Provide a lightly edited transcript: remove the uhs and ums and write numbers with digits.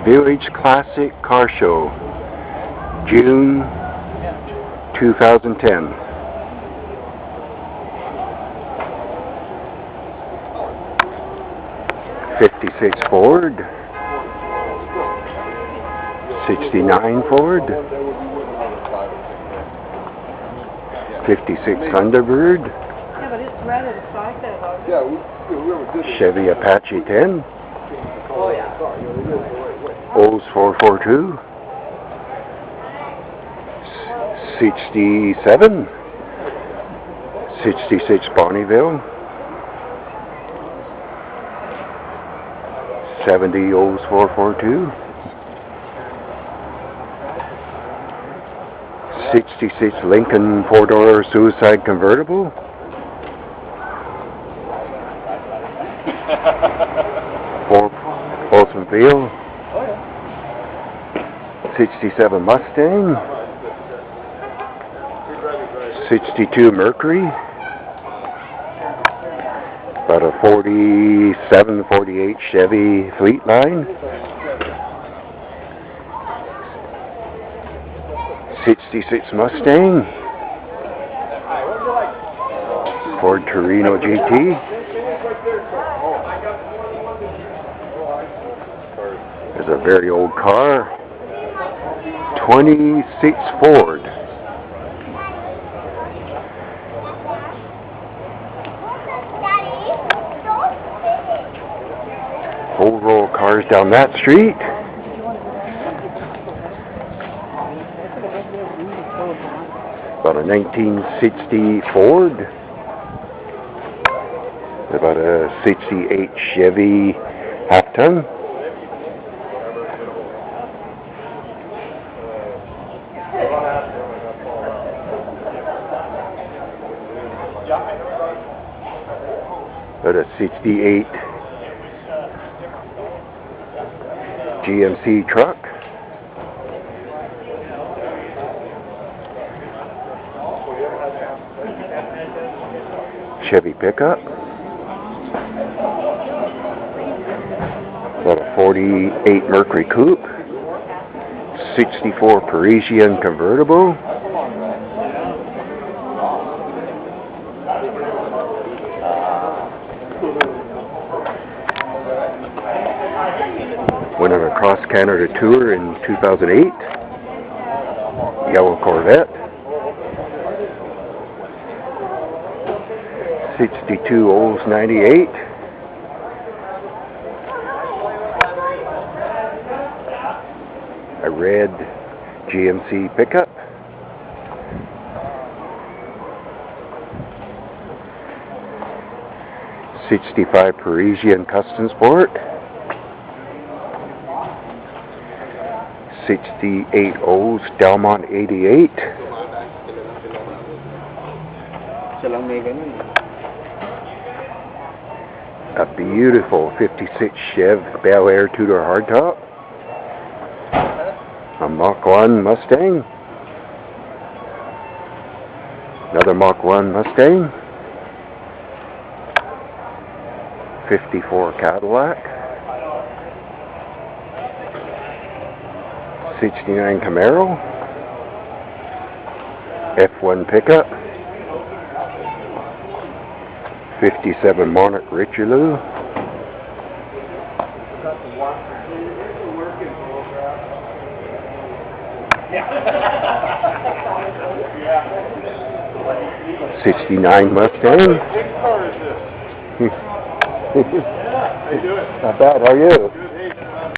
Village Classic Car Show, June 2010. '56 Ford, '69 Ford, '56 Thunderbird, Chevy Apache 10, Olds 442, '67, '66 Bonneville, '70 Olds 442, '66 Lincoln 4-door Suicide Convertible, Oldsmobile, '67 Mustang, '62 Mercury, about a '47, '48 Chevy Fleetline, '66 Mustang, Ford Torino GT. There's a very old car, '26 Ford. Whole row of cars down that street. About a 1960 Ford. About a '68 Chevy half-ton. About a '68 GMC truck. Chevy pickup. About a '48 Mercury Coupe. '64 Parisian convertible. Went on a cross-Canada tour in 2008. Yellow Corvette. '62 Olds 98. A red GMC pickup. '65 Parisian Custom Sport. '68 Olds Delmont 88. A beautiful '56 Chev Bel Air 2-door hardtop. A Mach 1 Mustang. Another Mach 1 Mustang. '54 Cadillac. '69 Camaro. F1 pickup. '57 Monarch Richelieu. '69 Mustang. Not bad, how are you?